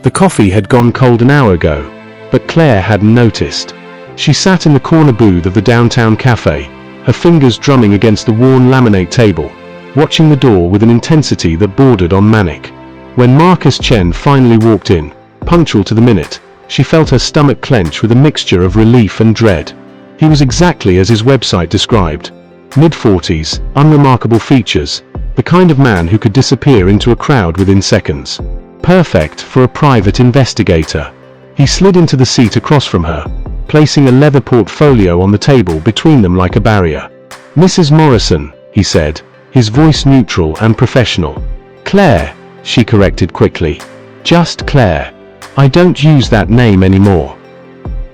The coffee had gone cold an hour ago, but Claire hadn't noticed. She sat in the corner booth of the downtown cafe, her fingers drumming against the worn laminate table, watching the door with an intensity that bordered on manic. When Marcus Chen finally walked in, punctual to the minute, she felt her stomach clench with a mixture of relief and dread. He was exactly as his website described. Mid-40s, unremarkable features, the kind of man who could disappear into a crowd within seconds. Perfect for a private investigator. He slid into the seat across from her, placing a leather portfolio on the table between them like a barrier. "Mrs. Morrison," he said, his voice neutral and professional. "Claire," she corrected quickly. "Just Claire. I don't use that name anymore."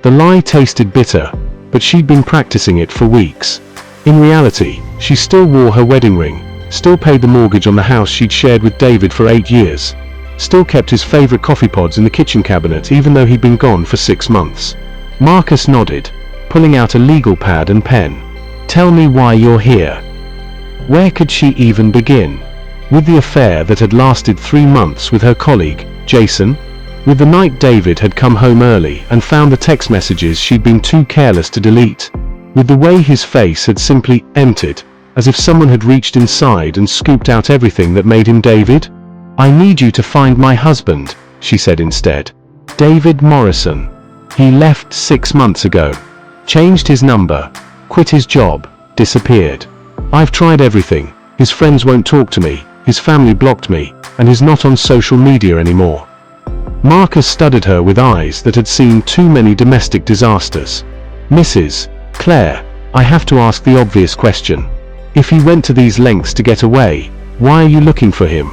The lie tasted bitter, but she'd been practicing it for weeks. In reality, she still wore her wedding ring, still paid the mortgage on the house she'd shared with David for 8 years, still kept his favorite coffee pods in the kitchen cabinet even though he'd been gone for 6 months. Marcus nodded, pulling out a legal pad and pen. "Tell me why you're here." Where could she even begin? With the affair that had lasted 3 months with her colleague, Jason? With the night David had come home early and found the text messages she'd been too careless to delete? With the way his face had simply emptied, as if someone had reached inside and scooped out everything that made him David? "I need you to find my husband," she said instead. "David Morrison. He left 6 months ago. Changed his number, quit his job, disappeared. I've tried everything. His friends won't talk to me, his family blocked me, and he's not on social media anymore." Marcus studied her with eyes that had seen too many domestic disasters. "Mrs. Claire, I have to ask the obvious question. If he went to these lengths to get away, why are you looking for him?"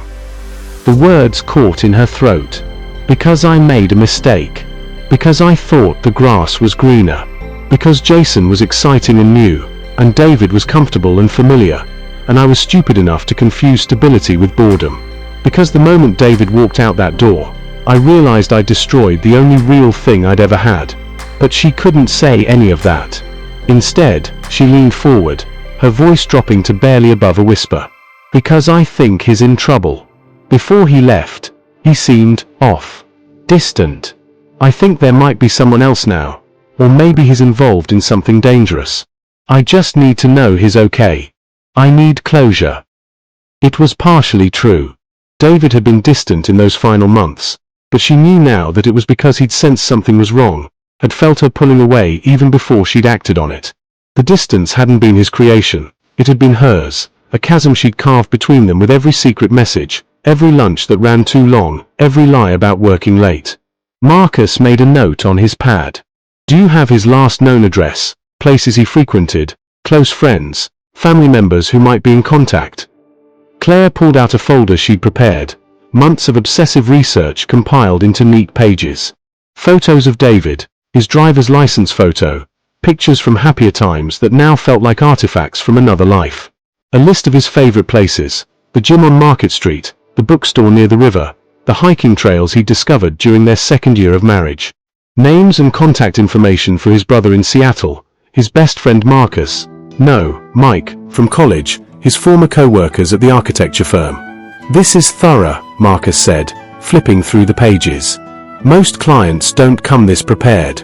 The words caught in her throat. "Because I made a mistake. Because I thought the grass was greener. Because Jason was exciting and new, and David was comfortable and familiar, and I was stupid enough to confuse stability with boredom. Because the moment David walked out that door, I realized I'd destroyed the only real thing I'd ever had." But she couldn't say any of that. Instead, she leaned forward, her voice dropping to barely above a whisper. "Because I think he's in trouble. Before he left, he seemed off. Distant. I think there might be someone else now, or maybe he's involved in something dangerous. I just need to know he's okay. I need closure." It was partially true. David had been distant in those final months, but she knew now that it was because he'd sensed something was wrong, had felt her pulling away even before she'd acted on it. The distance hadn't been his creation, it had been hers, a chasm she'd carved between them with every secret message, every lunch that ran too long, every lie about working late. Marcus made a note on his pad. "Do you have his last known address, places he frequented, close friends, family members who might be in contact?" Claire pulled out a folder she'd prepared, months of obsessive research compiled into neat pages. Photos of David, his driver's license photo, pictures from happier times that now felt like artifacts from another life. A list of his favorite places, the gym on Market Street, the bookstore near the river, the hiking trails he'd discovered during their 2nd year of marriage. Names and contact information for his brother in Seattle, his best friend Marcus, Mike, from college, his former co-workers at the architecture firm. "This is thorough," Marcus said, flipping through the pages. "Most clients don't come this prepared."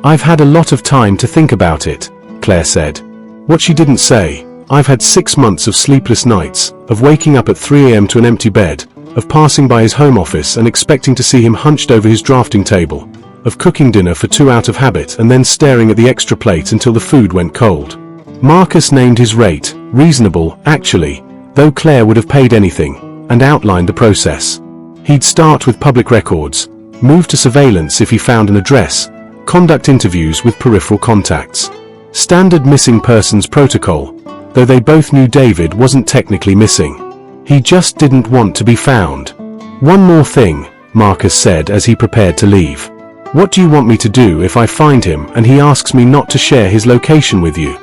"I've had a lot of time to think about it," Claire said. What she didn't say, "I've had 6 months of sleepless nights, of waking up at 3 a.m. to an empty bed, of passing by his home office and expecting to see him hunched over his drafting table, of cooking dinner for 2 out of habit and then staring at the extra plate until the food went cold." Marcus named his rate, reasonable, actually, though Claire would have paid anything, and outlined the process. He'd start with public records, move to surveillance if he found an address, conduct interviews with peripheral contacts. Standard missing persons protocol, though they both knew David wasn't technically missing. He just didn't want to be found. "One more thing," Marcus said as he prepared to leave. "What do you want me to do if I find him and he asks me not to share his location with you?"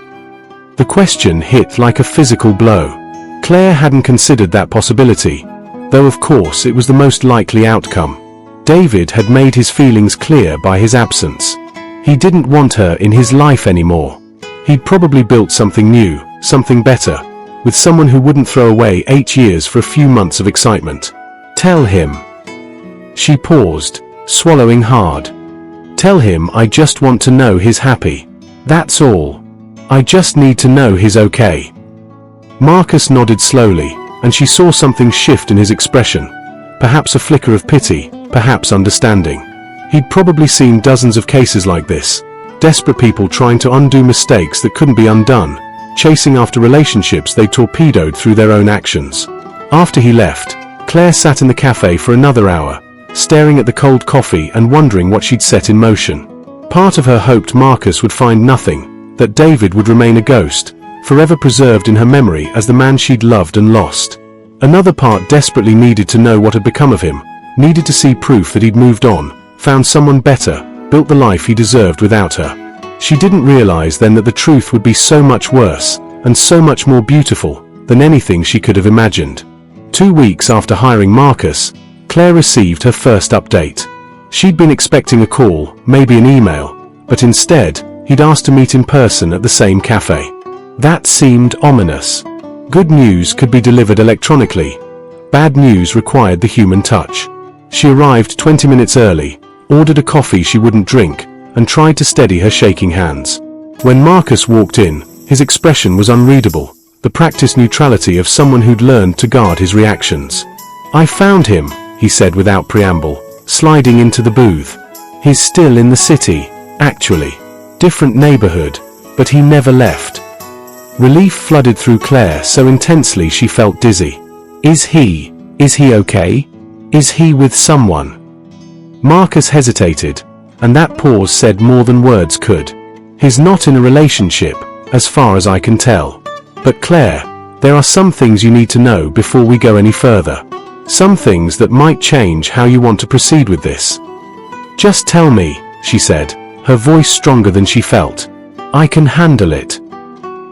The question hit like a physical blow. Claire hadn't considered that possibility, though of course it was the most likely outcome. David had made his feelings clear by his absence. He didn't want her in his life anymore. He'd probably built something new, something better, with someone who wouldn't throw away 8 years for a few months of excitement. "Tell him." She paused, swallowing hard. Tell him I just want to know he's happy. That's all. I just need to know he's okay. Marcus nodded slowly, and she saw something shift in his expression. Perhaps a flicker of pity, perhaps understanding. He'd probably seen dozens of cases like this. Desperate people trying to undo mistakes that couldn't be undone, chasing after relationships they torpedoed through their own actions. After he left, Claire sat in the cafe for another hour, staring at the cold coffee and wondering what she'd set in motion. Part of her hoped Marcus would find nothing, that David would remain a ghost, forever preserved in her memory as the man she'd loved and lost. Another part desperately needed to know what had become of him, needed to see proof that he'd moved on, found someone better, built the life he deserved without her. She didn't realize then that the truth would be so much worse, and so much more beautiful, than anything she could have imagined. 2 weeks after hiring Marcus, Claire received her first update. She'd been expecting a call, maybe an email, but instead, he'd asked to meet in person at the same cafe. That seemed ominous. Good news could be delivered electronically. Bad news required the human touch. She arrived 20 minutes early, ordered a coffee she wouldn't drink, and tried to steady her shaking hands. When Marcus walked in, his expression was unreadable, the practiced neutrality of someone who'd learned to guard his reactions. I found him, he said without preamble, sliding into the booth. He's still in the city, actually. Different neighborhood, but he never left. Relief flooded through Claire so intensely she felt dizzy. Is he okay? Is he with someone? Marcus hesitated, and that pause said more than words could. He's not in a relationship, as far as I can tell. But Claire, there are some things you need to know before we go any further. Some things that might change how you want to proceed with this. Just tell me, she said, her voice stronger than she felt. I can handle it.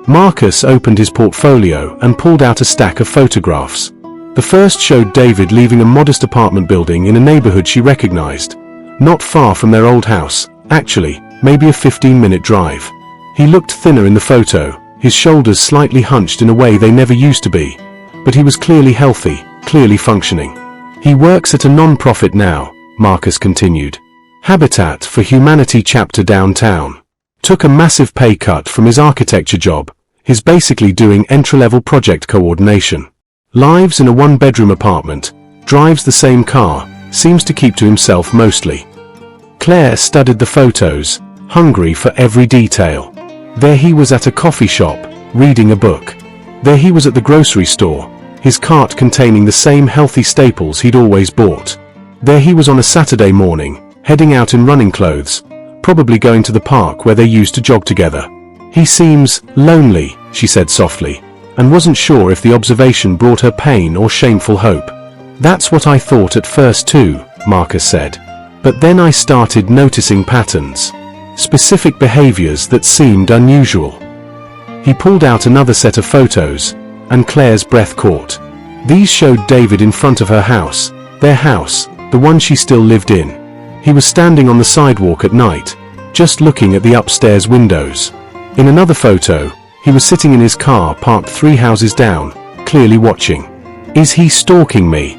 Marcus opened his portfolio and pulled out a stack of photographs. The first showed David leaving a modest apartment building in a neighborhood she recognized. Not far from their old house, actually, maybe a 15-minute drive. He looked thinner in the photo, his shoulders slightly hunched in a way they never used to be. But he was clearly healthy, clearly functioning. He works at a non-profit now, Marcus continued. Habitat for Humanity chapter downtown. Took a massive pay cut from his architecture job. He's basically doing entry-level project coordination. Lives in a one-bedroom apartment, drives the same car, seems to keep to himself mostly. Claire studied the photos, hungry for every detail. There he was at a coffee shop, reading a book. There he was at the grocery store, his cart containing the same healthy staples he'd always bought. There he was on a Saturday morning, heading out in running clothes, probably going to the park where they used to jog together. He seems lonely, she said softly, and wasn't sure if the observation brought her pain or shameful hope. That's what I thought at first too, Marcus said. But then I started noticing patterns. Specific behaviors that seemed unusual. He pulled out another set of photos, and Claire's breath caught. These showed David in front of her house, their house, the one she still lived in. He was standing on the sidewalk at night, just looking at the upstairs windows. In another photo, he was sitting in his car parked 3 houses down, clearly watching. Is he stalking me?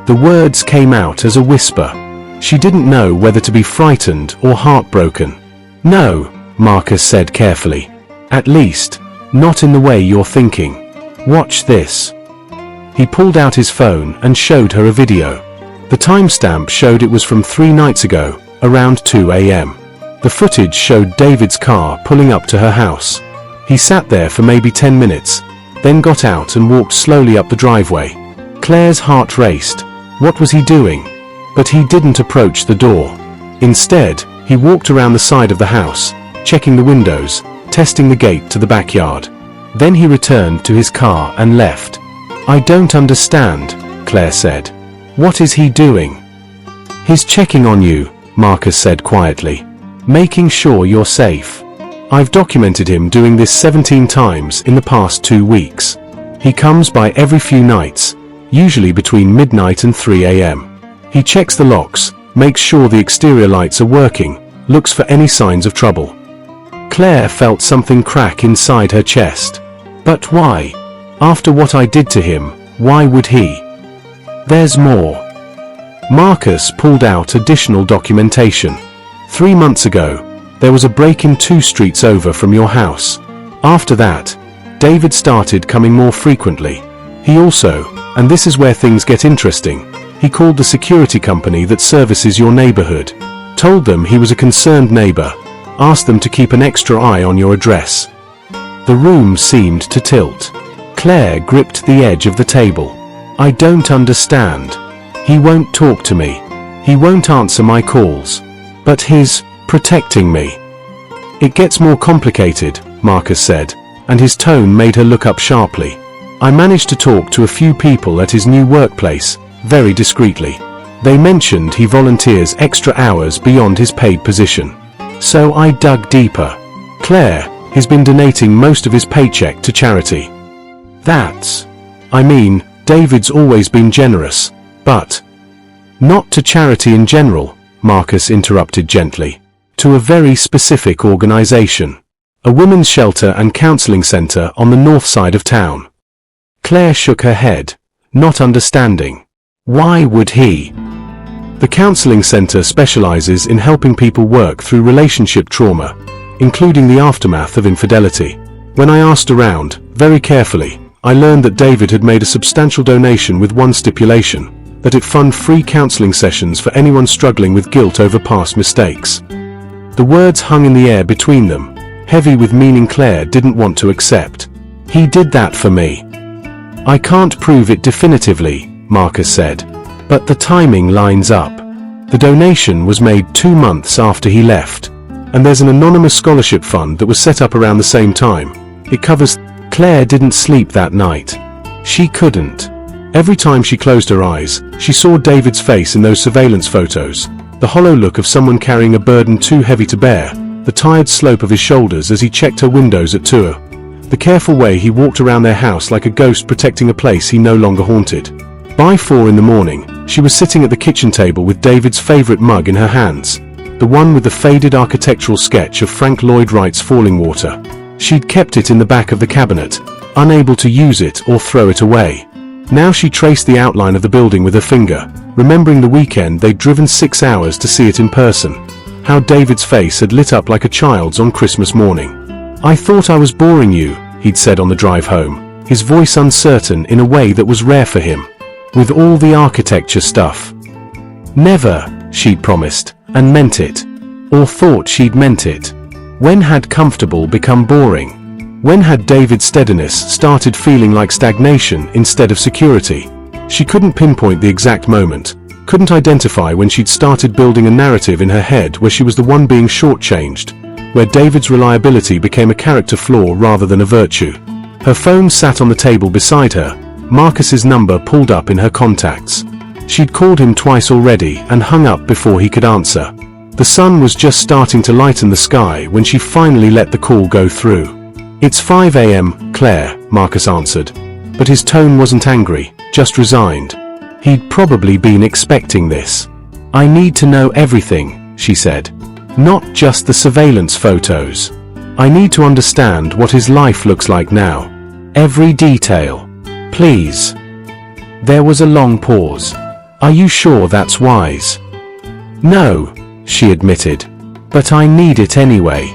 The words came out as a whisper. She didn't know whether to be frightened or heartbroken. No, Marcus said carefully. At least, not in the way you're thinking. Watch this. He pulled out his phone and showed her a video. The timestamp showed it was from 3 nights ago, around 2 a.m. The footage showed David's car pulling up to her house. He sat there for maybe 10 minutes, then got out and walked slowly up the driveway. Claire's heart raced. What was he doing? But he didn't approach the door. Instead, he walked around the side of the house, checking the windows, testing the gate to the backyard. Then he returned to his car and left. I don't understand, Claire said. What is he doing? He's checking on you, Marcus said quietly. Making sure you're safe. I've documented him doing this 17 times in the past 2 weeks. He comes by every few nights, usually between midnight and 3 a.m. He checks the locks, makes sure the exterior lights are working, looks for any signs of trouble. Claire felt something crack inside her chest. But why? After what I did to him, why would he? There's more. Marcus pulled out additional documentation. 3 months ago, there was a break-in 2 streets over from your house. After that, David started coming more frequently. He also, and this is where things get interesting, he called the security company that services your neighborhood, told them he was a concerned neighbor, asked them to keep an extra eye on your address. The room seemed to tilt. Claire gripped the edge of the table. I don't understand. He won't talk to me. He won't answer my calls. But he's protecting me. It gets more complicated, Marcus said, and his tone made her look up sharply. I managed to talk to a few people at his new workplace, very discreetly. They mentioned he volunteers extra hours beyond his paid position. So I dug deeper. Claire, he's been donating most of his paycheck to charity. David's always been generous, but not to charity in general, Marcus interrupted gently. To a very specific organization. A women's shelter and counseling center on the north side of town. Claire shook her head, not understanding. Why would he? The counseling center specializes in helping people work through relationship trauma, including the aftermath of infidelity. When I asked around, very carefully, I learned that David had made a substantial donation with one stipulation, that it fund free counseling sessions for anyone struggling with guilt over past mistakes. The words hung in the air between them, heavy with meaning Claire didn't want to accept. He did that for me. I can't prove it definitively, Marcus said, but the timing lines up. The donation was made 2 months after he left, and there's an anonymous scholarship fund that was set up around the same time. It covers. Claire didn't sleep that night. She couldn't. Every time she closed her eyes, she saw David's face in those surveillance photos, the hollow look of someone carrying a burden too heavy to bear, the tired slope of his shoulders as he checked her windows at tour, the careful way he walked around their house like a ghost protecting a place he no longer haunted. By 4 in the morning, she was sitting at the kitchen table with David's favorite mug in her hands, the one with the faded architectural sketch of Frank Lloyd Wright's Falling Water. She'd kept it in the back of the cabinet, unable to use it or throw it away. Now she traced the outline of the building with her finger, remembering the weekend they'd driven 6 hours to see it in person. How David's face had lit up like a child's on Christmas morning. I thought I was boring you, he'd said on the drive home, his voice uncertain in a way that was rare for him. With all the architecture stuff. Never, she'd promised, and meant it. Or thought she'd meant it. When had comfortable become boring? When had David's steadiness started feeling like stagnation instead of security? She couldn't pinpoint the exact moment, couldn't identify when she'd started building a narrative in her head where she was the one being shortchanged, where David's reliability became a character flaw rather than a virtue. Her phone sat on the table beside her, Marcus's number pulled up in her contacts. She'd called him twice already and hung up before he could answer. The sun was just starting to lighten the sky when she finally let the call go through. It's 5 a.m., Claire, Marcus answered. But his tone wasn't angry, just resigned. He'd probably been expecting this. I need to know everything, she said. Not just the surveillance photos. I need to understand what his life looks like now. Every detail. Please. There was a long pause. Are you sure that's wise? No, she admitted. But I need it anyway.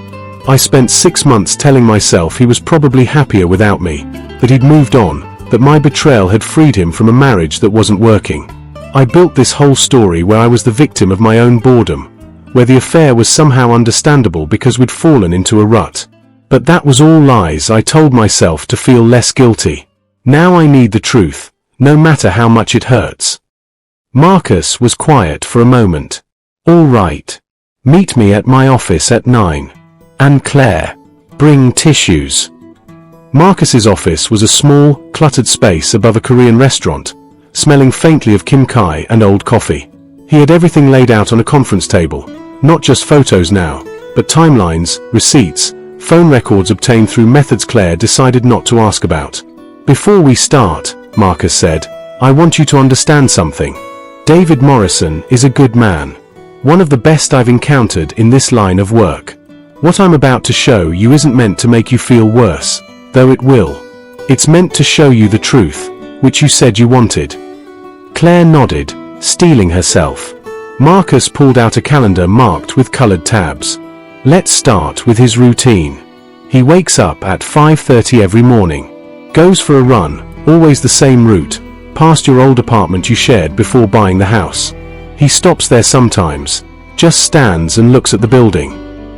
I spent 6 months telling myself he was probably happier without me, that he'd moved on, that my betrayal had freed him from a marriage that wasn't working. I built this whole story where I was the victim of my own boredom, where the affair was somehow understandable because we'd fallen into a rut. But that was all lies I told myself to feel less guilty. Now I need the truth, no matter how much it hurts. Marcus was quiet for a moment. All right. Meet me at my office at 9. And Claire, bring tissues. Marcus's office was a small, cluttered space above a Korean restaurant, smelling faintly of Kim Kai and old coffee. He had everything laid out on a conference table, not just photos now, but timelines, receipts, phone records obtained through methods Claire decided not to ask about. Before we start, Marcus said, I want you to understand something. David Morrison is a good man. One of the best I've encountered in this line of work. What I'm about to show you isn't meant to make you feel worse, though it will. It's meant to show you the truth, which you said you wanted. Claire nodded, Stealing herself. Marcus pulled out a calendar marked with colored tabs. Let's start with his routine. He wakes up at 5:30 every morning. Goes for a run, always the same route, past your old apartment you shared before buying the house. He stops there sometimes, just stands and looks at the building.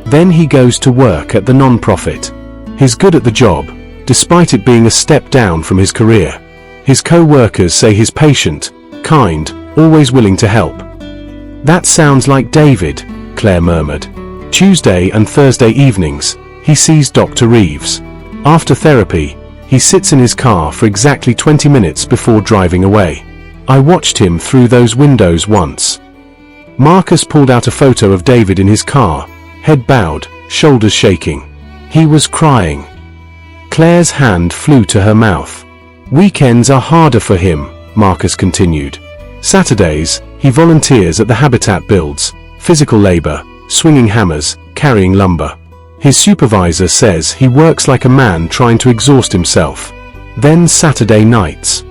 Then he goes to work at the non-profit. He's good at the job, despite it being a step down from his career. His co-workers say he's patient, kind, always willing to help. That sounds like David, Claire murmured. Tuesday and Thursday evenings, he sees Dr. Reeves. After therapy, he sits in his car for exactly 20 minutes before driving away. I watched him through those windows once. Marcus pulled out a photo of David in his car, head bowed, shoulders shaking. He was crying. Claire's hand flew to her mouth. Weekends are harder for him, Marcus continued. Saturdays, he volunteers at the Habitat builds, physical labor, swinging hammers, carrying lumber. His supervisor says he works like a man trying to exhaust himself. Then Saturday nights.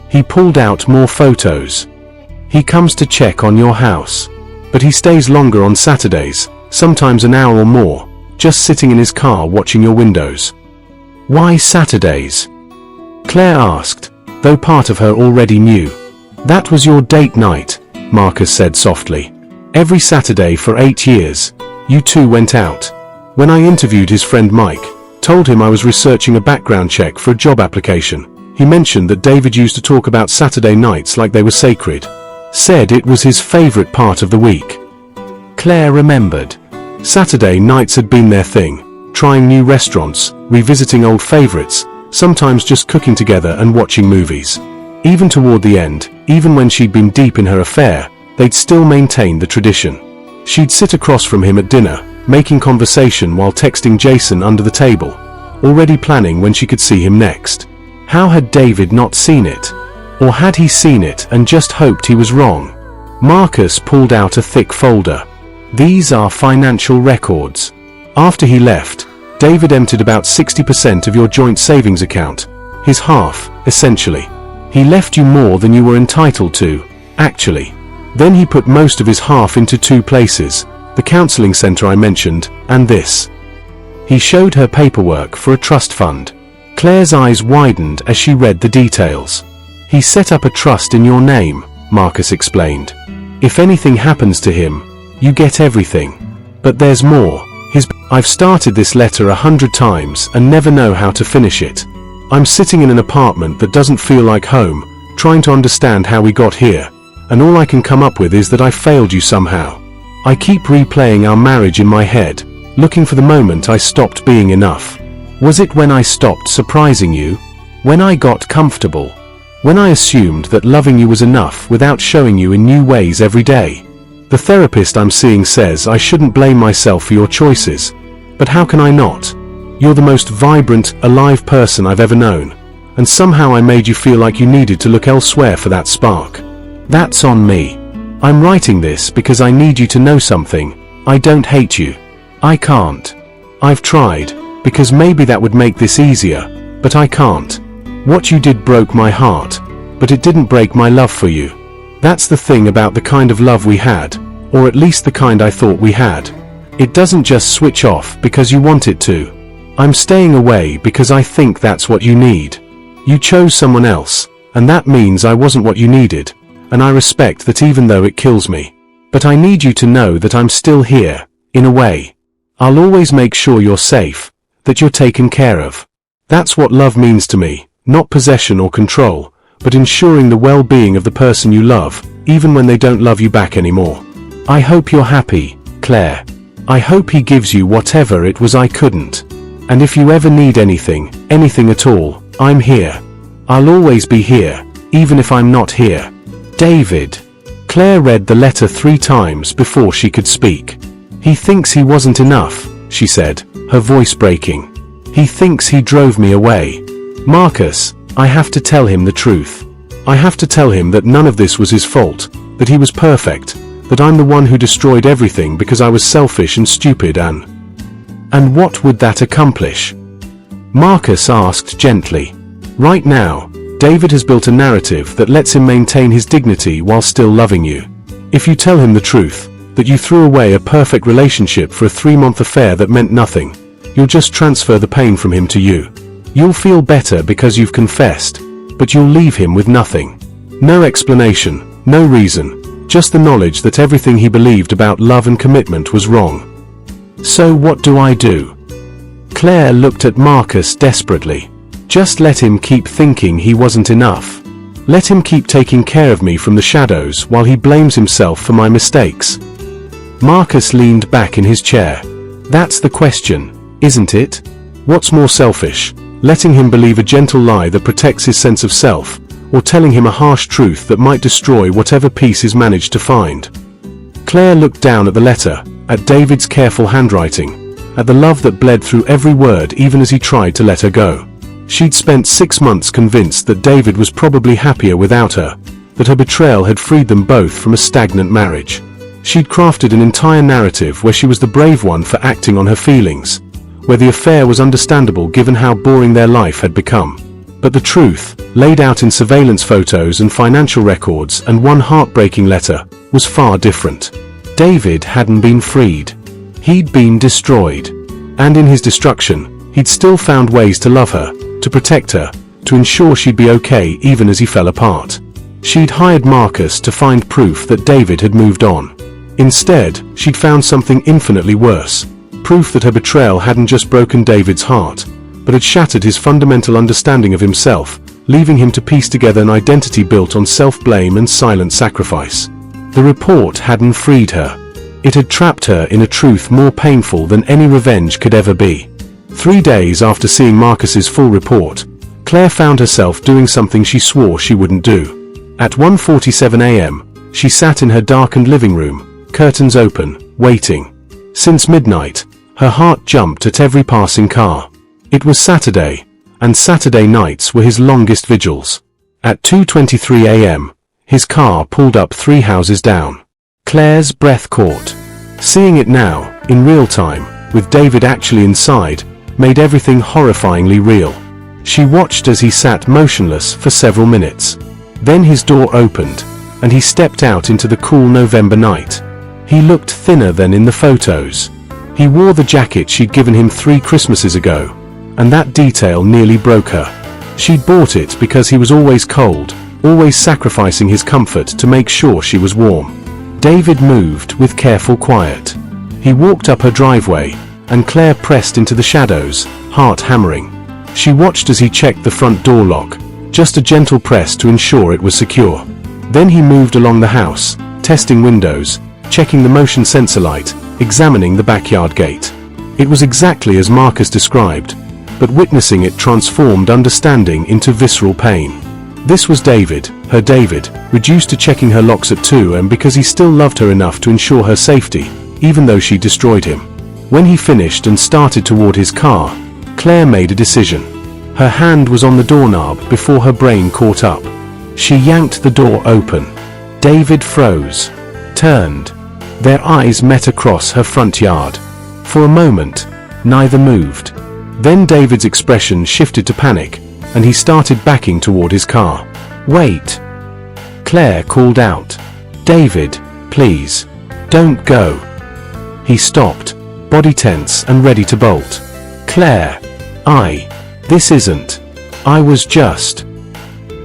He pulled out more photos. He comes to check on your house. But he stays longer on Saturdays, sometimes an hour or more, just sitting in his car watching your windows. Why Saturdays? Claire asked, though part of her already knew. That was your date night, Marcus said softly. Every Saturday for 8 years, you two went out. When I interviewed his friend Mike, told him I was researching a background check for a job application, he mentioned that David used to talk about Saturday nights like they were sacred. Said it was his favorite part of the week. Claire remembered. Saturday nights had been their thing, trying new restaurants, revisiting old favorites, sometimes just cooking together and watching movies. Even toward the end, even when she'd been deep in her affair, they'd still maintained the tradition. She'd sit across from him at dinner, making conversation while texting Jason under the table, already planning when she could see him next. How had David not seen it? Or had he seen it and just hoped he was wrong? Marcus pulled out a thick folder. These are financial records. After he left, David emptied about 60% of your joint savings account. His half, essentially. He left you more than you were entitled to, actually. Then he put most of his half into 2 places, the counseling center I mentioned, and this. He showed her paperwork for a trust fund. Claire's eyes widened as she read the details. He set up a trust in your name, Marcus explained. If anything happens to him, you get everything. But there's more. I've started this letter 100 times and never know how to finish it. I'm sitting in an apartment that doesn't feel like home, trying to understand how we got here, and all I can come up with is that I failed you somehow. I keep replaying our marriage in my head, looking for the moment I stopped being enough. Was it when I stopped surprising you? When I got comfortable? When I assumed that loving you was enough without showing you in new ways every day? The therapist I'm seeing says I shouldn't blame myself for your choices. But how can I not? You're the most vibrant, alive person I've ever known. And somehow I made you feel like you needed to look elsewhere for that spark. That's on me. I'm writing this because I need you to know something. I don't hate you. I can't. I've tried, because maybe that would make this easier, but I can't. What you did broke my heart, but it didn't break my love for you. That's the thing about the kind of love we had, or at least the kind I thought we had. It doesn't just switch off because you want it to. I'm staying away because I think that's what you need. You chose someone else, and that means I wasn't what you needed, and I respect that even though it kills me. But I need you to know that I'm still here, in a way. I'll always make sure you're safe, that you're taken care of. That's what love means to me, not possession or control, but ensuring the well-being of the person you love, even when they don't love you back anymore. I hope you're happy, Claire. I hope he gives you whatever it was I couldn't. And if you ever need anything at all, I'm here. I'll always be here, even if I'm not here. David. Claire read the letter 3 times before she could speak. He thinks he wasn't enough, she said, her voice breaking. He thinks he drove me away. Marcus, I have to tell him the truth. I have to tell him that none of this was his fault, that he was perfect, that I'm the one who destroyed everything because I was selfish and stupid and what would that accomplish? Marcus asked gently. Right now, David has built a narrative that lets him maintain his dignity while still loving you. If you tell him the truth, that you threw away a perfect relationship for a 3-month affair that meant nothing, you'll just transfer the pain from him to you. You'll feel better because you've confessed, but you'll leave him with nothing. No explanation, no reason, just the knowledge that everything he believed about love and commitment was wrong. So what do I do? Claire looked at Marcus desperately. Just let him keep thinking he wasn't enough. Let him keep taking care of me from the shadows while he blames himself for my mistakes. Marcus leaned back in his chair. That's the question, isn't it? What's more selfish, letting him believe a gentle lie that protects his sense of self, or telling him a harsh truth that might destroy whatever peace he's managed to find? Claire looked down at the letter, at David's careful handwriting, at the love that bled through every word even as he tried to let her go. She'd spent 6 months convinced that David was probably happier without her, that her betrayal had freed them both from a stagnant marriage. She'd crafted an entire narrative where she was the brave one for acting on her feelings, where the affair was understandable given how boring their life had become. But the truth, laid out in surveillance photos and financial records and one heartbreaking letter, was far different. David hadn't been freed. He'd been destroyed. And in his destruction, he'd still found ways to love her, to protect her, to ensure she'd be okay even as he fell apart. She'd hired Marcus to find proof that David had moved on. Instead, she'd found something infinitely worse. Proof that her betrayal hadn't just broken David's heart, but had shattered his fundamental understanding of himself, leaving him to piece together an identity built on self-blame and silent sacrifice. The report hadn't freed her. It had trapped her in a truth more painful than any revenge could ever be. 3 days after seeing Marcus's full report, Claire found herself doing something she swore she wouldn't do. At 1:47 a.m., she sat in her darkened living room, curtains open, waiting. Since midnight, her heart jumped at every passing car. It was Saturday, and Saturday nights were his longest vigils. At 2:23 a.m., his car pulled up 3 houses down. Claire's breath caught. Seeing it now, in real time, with David actually inside, made everything horrifyingly real. She watched as he sat motionless for several minutes. Then his door opened, and he stepped out into the cool November night. He looked thinner than in the photos. He wore the jacket she'd given him 3 Christmases ago, and that detail nearly broke her. She'd bought it because he was always cold, always sacrificing his comfort to make sure she was warm. David moved with careful quiet. He walked up her driveway, and Claire pressed into the shadows, heart hammering. She watched as he checked the front door lock, just a gentle press to ensure it was secure. Then he moved along the house, testing windows, checking the motion sensor light, examining the backyard gate. It was exactly as Marcus described, but witnessing it transformed understanding into visceral pain. This was David, her David, reduced to checking her locks at 2 a.m. because he still loved her enough to ensure her safety, even though she destroyed him. When he finished and started toward his car, Claire made a decision. Her hand was on the doorknob before her brain caught up. She yanked the door open. David froze, turned. Their eyes met across her front yard. For a moment, neither moved. Then David's expression shifted to panic, and he started backing toward his car. "Wait!" Claire called out. "David, please, don't go." He stopped, body tense and ready to bolt. "Claire, this isn't. I was just.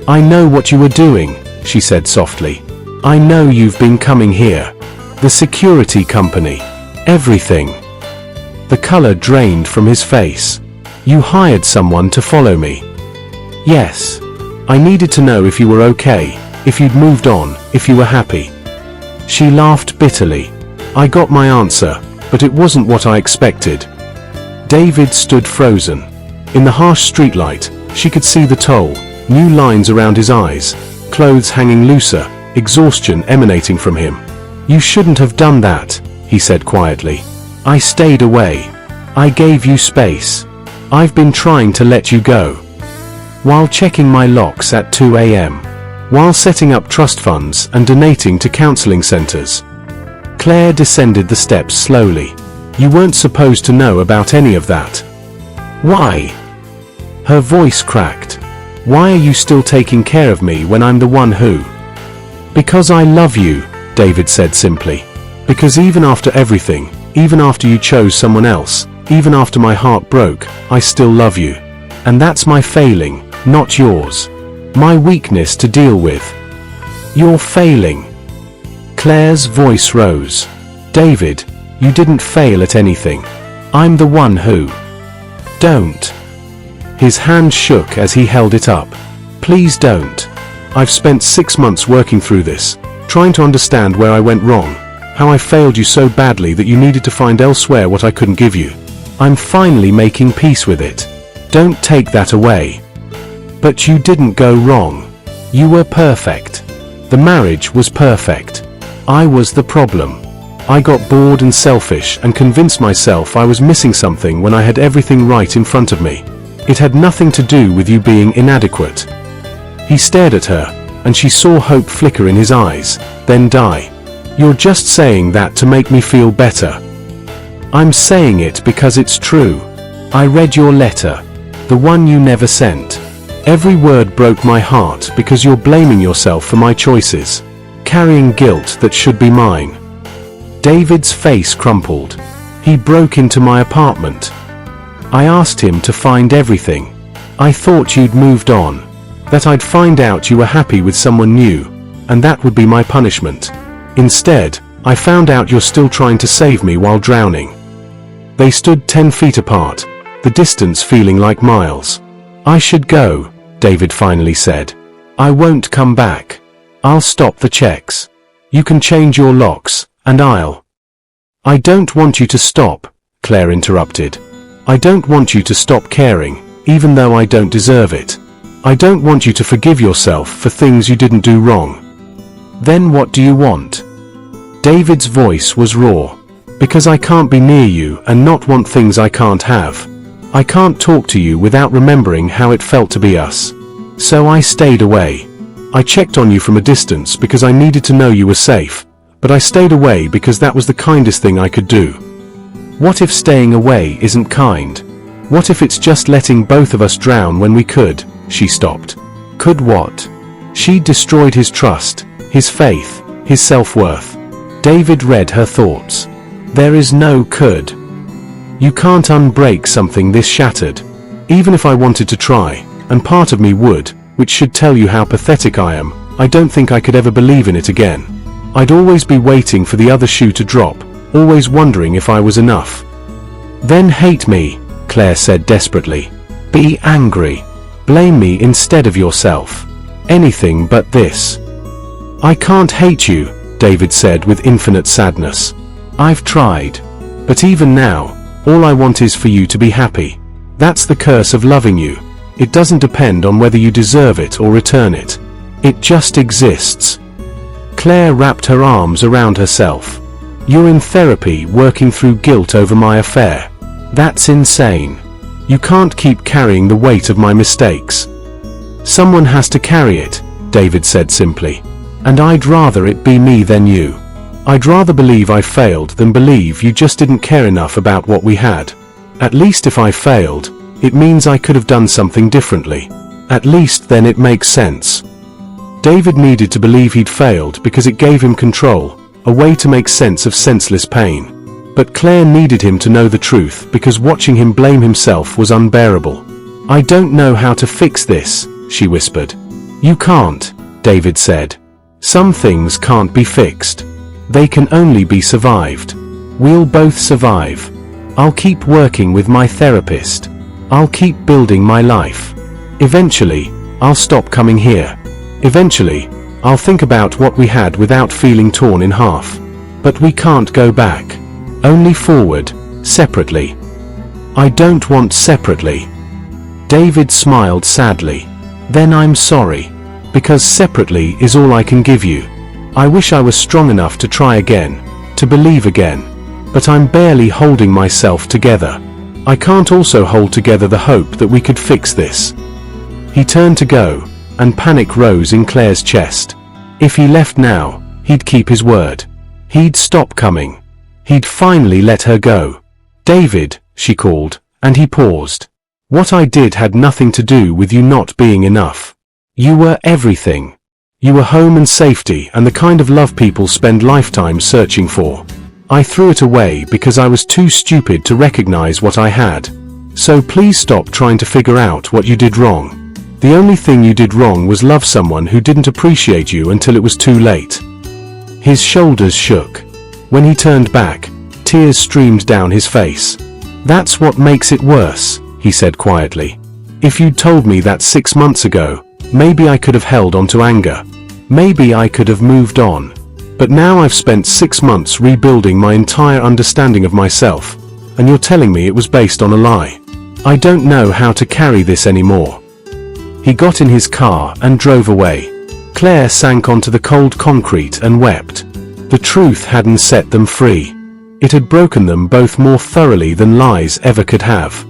I know what you were doing," she said softly. "I know you've been coming here. The security company. Everything." The color drained from his face. "You hired someone to follow me." "Yes. I needed to know if you were okay, if you'd moved on, if you were happy." She laughed bitterly. "I got my answer, but it wasn't what I expected." David stood frozen. In the harsh streetlight, she could see the toll, new lines around his eyes, clothes hanging looser, exhaustion emanating from him. "You shouldn't have done that," he said quietly. "I stayed away. I gave you space. I've been trying to let you go. While checking my locks at 2 a.m. While setting up trust funds and donating to counseling centers." Claire descended the steps slowly. "You weren't supposed to know about any of that." "Why?" Her voice cracked. Why are you still taking care of me when I'm the one who? Because I love you, David said simply. Because even after everything, even after you chose someone else, even after my heart broke, I still love you. And that's my failing, not yours. My weakness to deal with. You're failing. Claire's voice rose. David, you didn't fail at anything. I'm the one who. Don't. His hand shook as he held it up. Please don't. I've spent 6 months working through this, trying to understand where I went wrong, how I failed you so badly that you needed to find elsewhere what I couldn't give you. I'm finally making peace with it. Don't take that away. But you didn't go wrong. You were perfect. The marriage was perfect. I was the problem. I got bored and selfish and convinced myself I was missing something when I had everything right in front of me. It had nothing to do with you being inadequate. He stared at her, and she saw hope flicker in his eyes, then die. You're just saying that to make me feel better. I'm saying it because it's true. I read your letter, the one you never sent. Every word broke my heart because you're blaming yourself for my choices, carrying guilt that should be mine. David's face crumpled. He broke into my apartment. I asked him to find everything. I thought you'd moved on, that I'd find out you were happy with someone new, and that would be my punishment. Instead, I found out you're still trying to save me while drowning. They stood 10 feet apart, the distance feeling like miles. I should go, David finally said. I won't come back. I'll stop the checks. You can change your locks, and I'll. I don't want you to stop, Claire interrupted. I don't want you to stop caring, even though I don't deserve it. I don't want you to forgive yourself for things you didn't do wrong. Then what do you want? David's voice was raw. Because I can't be near you and not want things I can't have. I can't talk to you without remembering how it felt to be us. So I stayed away. I checked on you from a distance because I needed to know you were safe, but I stayed away because that was the kindest thing I could do. What if staying away isn't kind? What if it's just letting both of us drown when we could? She stopped. Could what? She'd destroyed his trust, his faith, his self-worth. David read her thoughts. There is no could. You can't unbreak something this shattered. Even if I wanted to try, and part of me would, which should tell you how pathetic I am, I don't think I could ever believe in it again. I'd always be waiting for the other shoe to drop, always wondering if I was enough. Then hate me, Claire said desperately. Be angry. Blame me instead of yourself. Anything but this. I can't hate you, David said with infinite sadness. I've tried. But even now, all I want is for you to be happy. That's the curse of loving you. It doesn't depend on whether you deserve it or return it. It just exists. Claire wrapped her arms around herself. You're in therapy working through guilt over my affair. That's insane. You can't keep carrying the weight of my mistakes. Someone has to carry it, David said simply. And I'd rather it be me than you. I'd rather believe I failed than believe you just didn't care enough about what we had. At least if I failed, it means I could have done something differently. At least then it makes sense. David needed to believe he'd failed because it gave him control, a way to make sense of senseless pain. But Claire needed him to know the truth because watching him blame himself was unbearable. I don't know how to fix this, she whispered. You can't, David said. Some things can't be fixed. They can only be survived. We'll both survive. I'll keep working with my therapist. I'll keep building my life. Eventually, I'll stop coming here. Eventually, I'll think about what we had without feeling torn in half. But we can't go back. Only forward, separately. I don't want separately. David smiled sadly. Then I'm sorry. Because separately is all I can give you. I wish I was strong enough to try again, to believe again. But I'm barely holding myself together. I can't also hold together the hope that we could fix this. He turned to go, and panic rose in Claire's chest. If he left now, he'd keep his word. He'd stop coming. He'd finally let her go. David, she called, and he paused. What I did had nothing to do with you not being enough. You were everything. You were home and safety and the kind of love people spend lifetimes searching for. I threw it away because I was too stupid to recognize what I had. So please stop trying to figure out what you did wrong. The only thing you did wrong was love someone who didn't appreciate you until it was too late." His shoulders shook. When he turned back, tears streamed down his face. "That's what makes it worse," he said quietly. "If you'd told me that 6 months ago, maybe I could have held on to anger. Maybe I could have moved on. But now I've spent 6 months rebuilding my entire understanding of myself, and you're telling me it was based on a lie. I don't know how to carry this anymore." He got in his car and drove away. Claire sank onto the cold concrete and wept. The truth hadn't set them free. It had broken them both more thoroughly than lies ever could have.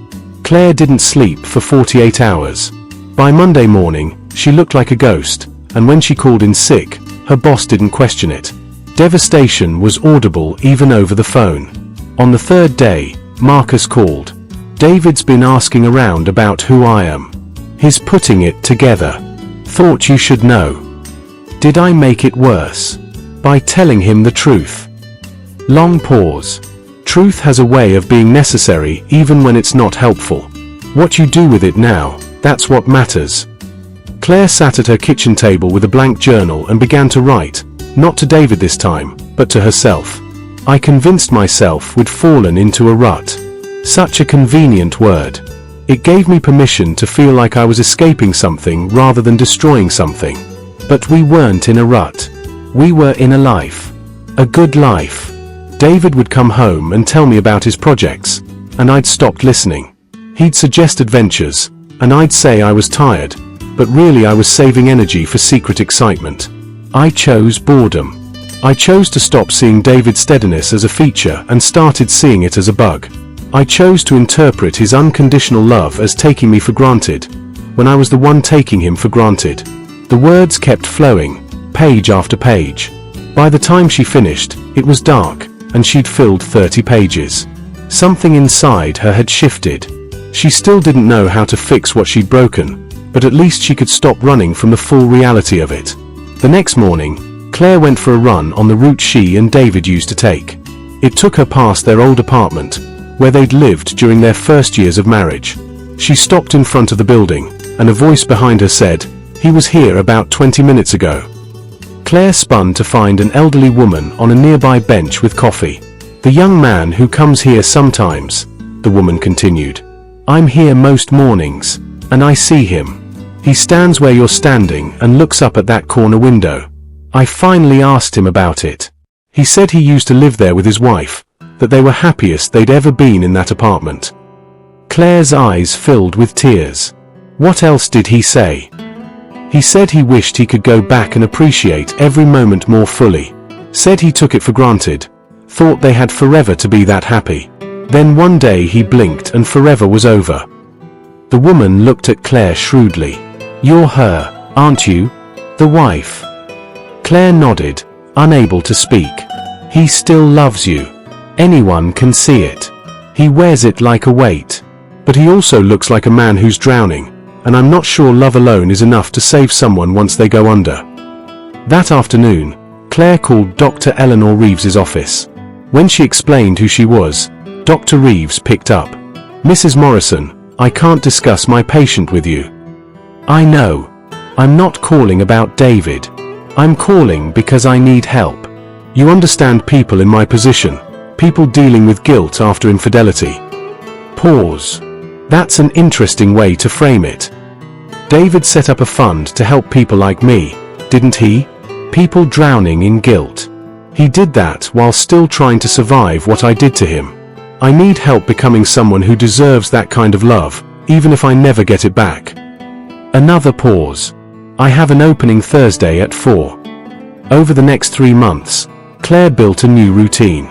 Claire didn't sleep for 48 hours. By Monday morning, she looked like a ghost, and when she called in sick, her boss didn't question it. Devastation was audible even over the phone. On the third day, Marcus called. "David's been asking around about who I am. He's putting it together. Thought you should know." Did I make it worse? By telling him the truth. Long pause. Truth has a way of being necessary even when it's not helpful. What you do with it now, that's what matters. Claire sat at her kitchen table with a blank journal and began to write, not to David this time, but to herself. "I convinced myself we'd fallen into a rut." Such a convenient word. It gave me permission to feel like I was escaping something rather than destroying something. But we weren't in a rut. We were in a life. A good life. David would come home and tell me about his projects, and I'd stopped listening. He'd suggest adventures, and I'd say I was tired, but really I was saving energy for secret excitement. I chose boredom. I chose to stop seeing David's steadiness as a feature and started seeing it as a bug. I chose to interpret his unconditional love as taking me for granted, when I was the one taking him for granted. The words kept flowing, page after page. By the time she finished, it was dark, and she'd filled 30 pages. Something inside her had shifted. She still didn't know how to fix what she'd broken, but at least she could stop running from the full reality of it. The next morning, Claire went for a run on the route she and David used to take. It took her past their old apartment, where they'd lived during their first years of marriage. She stopped in front of the building, and a voice behind her said, "He was here about 20 minutes ago." Claire spun to find an elderly woman on a nearby bench with coffee. "The young man who comes here sometimes," the woman continued. "I'm here most mornings, and I see him. He stands where you're standing and looks up at that corner window. I finally asked him about it. He said he used to live there with his wife, that they were happiest they'd ever been in that apartment." Claire's eyes filled with tears. "What else did he say?" "He said he wished he could go back and appreciate every moment more fully. Said he took it for granted. Thought they had forever to be that happy. Then one day he blinked and forever was over." The woman looked at Claire shrewdly. "You're her, aren't you? The wife?" Claire nodded, unable to speak. "He still loves you. Anyone can see it. He wears it like a weight. But he also looks like a man who's drowning, and I'm not sure love alone is enough to save someone once they go under." That afternoon, Claire called Dr. Eleanor Reeves's office. When she explained who she was, Dr. Reeves picked up. "Mrs. Morrison, I can't discuss my patient with you." "I know. I'm not calling about David. I'm calling because I need help. You understand people in my position, people dealing with guilt after infidelity." Pause. That's an interesting way to frame it. David set up a fund to help people like me, didn't he? People drowning in guilt. He did that while still trying to survive what I did to him. I need help becoming someone who deserves that kind of love, even if I never get it back. Another pause. "I have an opening Thursday at 4. Over the next 3 months, Claire built a new routine.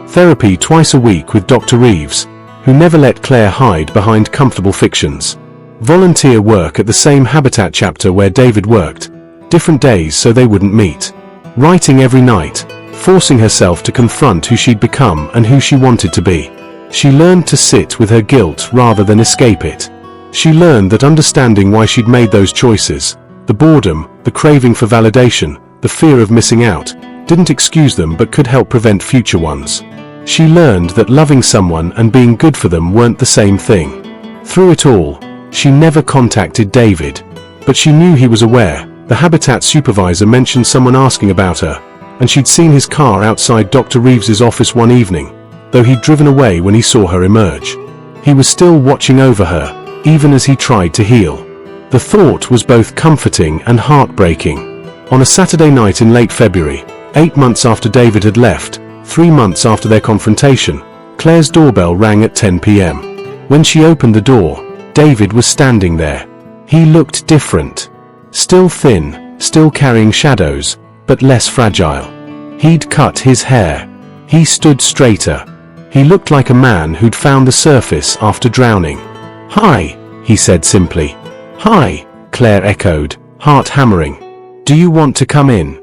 Therapy twice a week with Dr. Reeves, who never let Claire hide behind comfortable fictions. Volunteer work at the same Habitat chapter where David worked, different days so they wouldn't meet. Writing every night, forcing herself to confront who she'd become and who she wanted to be. She learned to sit with her guilt rather than escape it. She learned that understanding why she'd made those choices, the boredom, the craving for validation, the fear of missing out, didn't excuse them but could help prevent future ones. She learned that loving someone and being good for them weren't the same thing. Through it all, she never contacted David, but she knew he was aware. The Habitat supervisor mentioned someone asking about her, and she'd seen his car outside Dr. Reeves's office one evening, though he'd driven away when he saw her emerge. He was still watching over her, even as he tried to heal. The thought was both comforting and heartbreaking. On a Saturday night in late February, 8 months after David had left, 3 months after their confrontation, Claire's doorbell rang at 10 p.m. When she opened the door, David was standing there. He looked different. Still thin, still carrying shadows, but less fragile. He'd cut his hair. He stood straighter. He looked like a man who'd found the surface after drowning. "Hi," he said simply. "Hi," Claire echoed, heart hammering. "Do you want to come in?"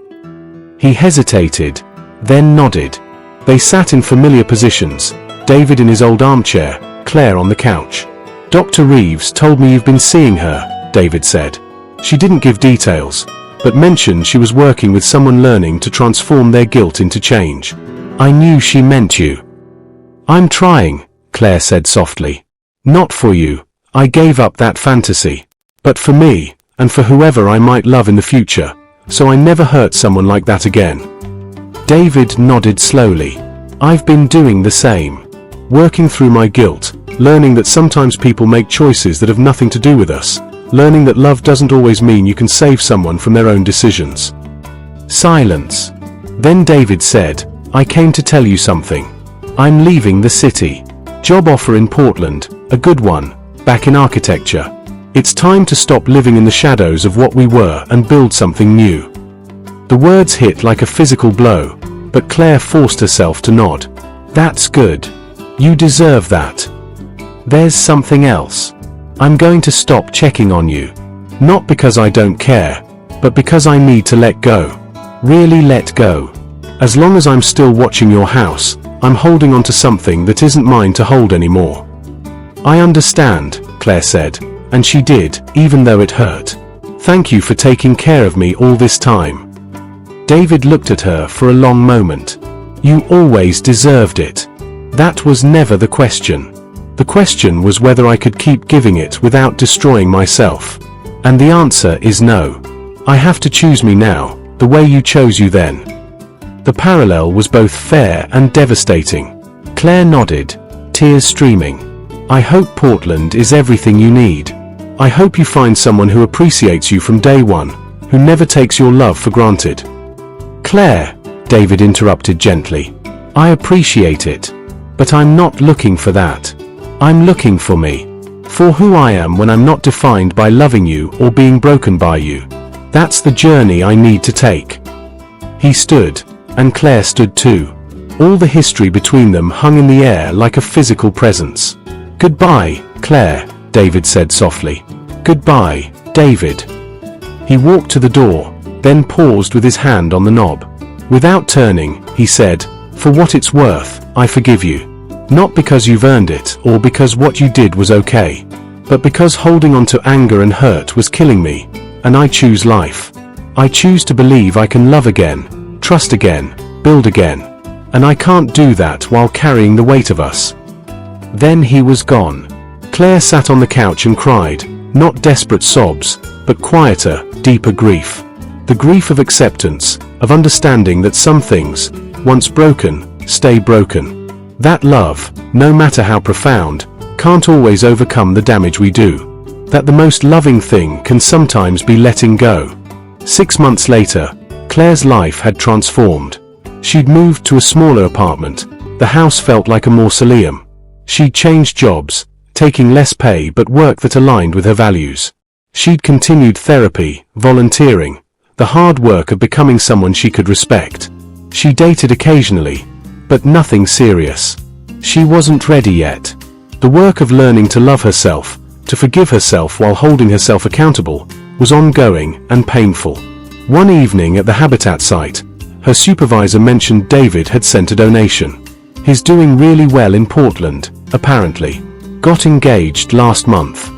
He hesitated, then nodded. They sat in familiar positions, David in his old armchair, Claire on the couch. "Dr. Reeves told me you've been seeing her," David said. She didn't give details, but mentioned she was working with someone learning to transform their guilt into change. "I knew she meant you." "I'm trying," Claire said softly. "Not for you. I gave up that fantasy. But for me, and for whoever I might love in the future, so I never hurt someone like that again." David nodded slowly. "I've been doing the same. Working through my guilt, learning that sometimes people make choices that have nothing to do with us, learning that love doesn't always mean you can save someone from their own decisions." Silence. Then David said, "I came to tell you something. I'm leaving the city. Job offer in Portland, a good one, back in architecture. It's time to stop living in the shadows of what we were and build something new." The words hit like a physical blow, but Claire forced herself to nod. "That's good. You deserve that. There's something else. I'm going to stop checking on you. Not because I don't care, but because I need to let go. Really let go. As long as I'm still watching your house, I'm holding on to something that isn't mine to hold anymore." "I understand," Claire said, and she did, even though it hurt. "Thank you for taking care of me all this time." David looked at her for a long moment. "You always deserved it. That was never the question. The question was whether I could keep giving it without destroying myself. And the answer is no. I have to choose me now, the way you chose you then." The parallel was both fair and devastating. Claire nodded, tears streaming. "I hope Portland is everything you need. I hope you find someone who appreciates you from day one, who never takes your love for granted." "Claire," David interrupted gently, "I appreciate it. But I'm not looking for that. I'm looking for me. For who I am when I'm not defined by loving you or being broken by you. That's the journey I need to take." He stood, and Claire stood too. All the history between them hung in the air like a physical presence. "Goodbye, Claire," David said softly. "Goodbye, David." He walked to the door, then paused with his hand on the knob. Without turning, he said, "For what it's worth, I forgive you. Not because you've earned it or because what you did was okay, but because holding on to anger and hurt was killing me, and I choose life. I choose to believe I can love again, trust again, build again, and I can't do that while carrying the weight of us." Then he was gone. Claire sat on the couch and cried, not desperate sobs, but quieter, deeper grief. The grief of acceptance, of understanding that some things, once broken, stay broken. That love, no matter how profound, can't always overcome the damage we do. That the most loving thing can sometimes be letting go. 6 months later, Claire's life had transformed. She'd moved to a smaller apartment. The house felt like a mausoleum. She'd changed jobs, taking less pay but work that aligned with her values. She'd continued therapy, volunteering, the hard work of becoming someone she could respect. She dated occasionally, but nothing serious. She wasn't ready yet. The work of learning to love herself, to forgive herself while holding herself accountable, was ongoing and painful. One evening at the Habitat site, her supervisor mentioned David had sent a donation. He's doing really well in Portland, apparently. Got engaged last month.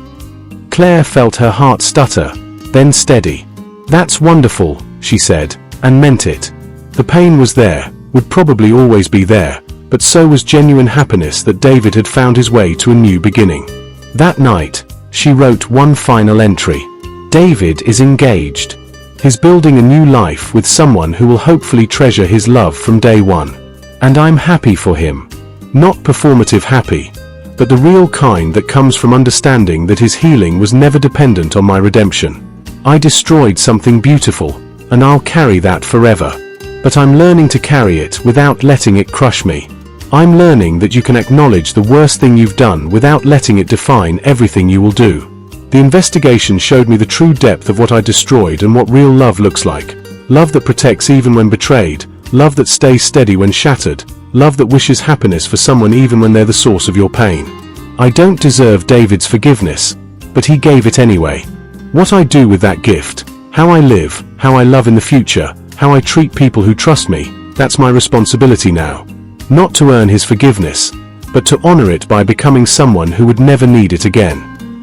Claire felt her heart stutter, then steady. "That's wonderful," she said, and meant it. The pain was there, would probably always be there, but so was genuine happiness that David had found his way to a new beginning. That night, she wrote one final entry. David is engaged. He's building a new life with someone who will hopefully treasure his love from day one. And I'm happy for him. Not performative happy, but the real kind that comes from understanding that his healing was never dependent on my redemption. I destroyed something beautiful, and I'll carry that forever. But I'm learning to carry it without letting it crush me. I'm learning that you can acknowledge the worst thing you've done without letting it define everything you will do. The investigation showed me the true depth of what I destroyed and what real love looks like. Love that protects even when betrayed, love that stays steady when shattered, love that wishes happiness for someone even when they're the source of your pain. I don't deserve David's forgiveness, but he gave it anyway. What I do with that gift, how I live, how I love in the future, how I treat people who trust me, that's my responsibility now. Not to earn his forgiveness, but to honor it by becoming someone who would never need it again.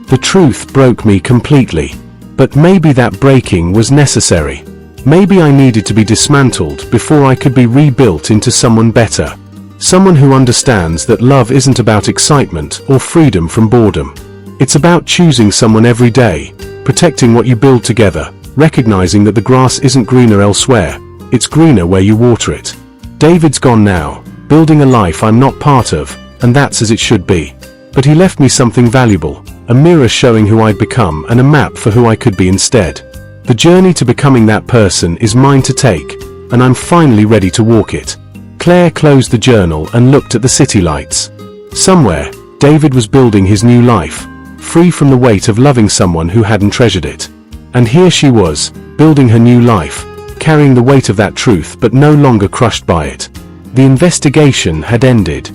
The truth broke me completely, but maybe that breaking was necessary. Maybe I needed to be dismantled before I could be rebuilt into someone better. Someone who understands that love isn't about excitement or freedom from boredom. It's about choosing someone every day, protecting what you build together, recognizing that the grass isn't greener elsewhere, it's greener where you water it. David's gone now, building a life I'm not part of, and that's as it should be. But he left me something valuable, a mirror showing who I'd become and a map for who I could be instead. The journey to becoming that person is mine to take, and I'm finally ready to walk it. Claire closed the journal and looked at the city lights. Somewhere, David was building his new life, free from the weight of loving someone who hadn't treasured it. And here she was, building her new life, carrying the weight of that truth but no longer crushed by it. The investigation had ended.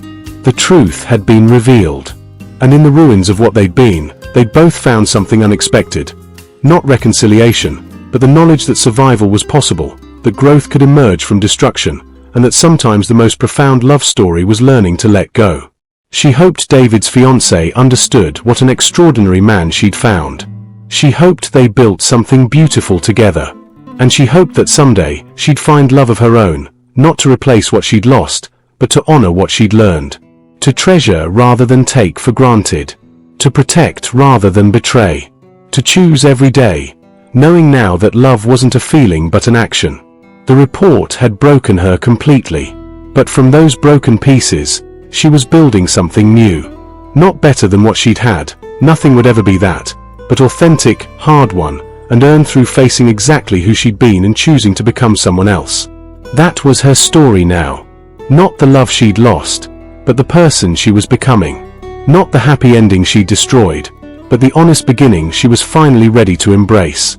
The truth had been revealed. And in the ruins of what they'd been, they'd both found something unexpected. Not reconciliation, but the knowledge that survival was possible, that growth could emerge from destruction, and that sometimes the most profound love story was learning to let go. She hoped David's fiancé understood what an extraordinary man she'd found. She hoped they built something beautiful together. And she hoped that someday she'd find love of her own, not to replace what she'd lost, but to honor what she'd learned. To treasure rather than take for granted. To protect rather than betray. To choose every day, knowing now that love wasn't a feeling but an action. The report had broken her completely. But from those broken pieces, she was building something new. Not better than what she'd had, nothing would ever be that, but authentic, hard one, and earned through facing exactly who she'd been and choosing to become someone else. That was her story now. Not the love she'd lost, but the person she was becoming. Not the happy ending she'd destroyed, but the honest beginning she was finally ready to embrace.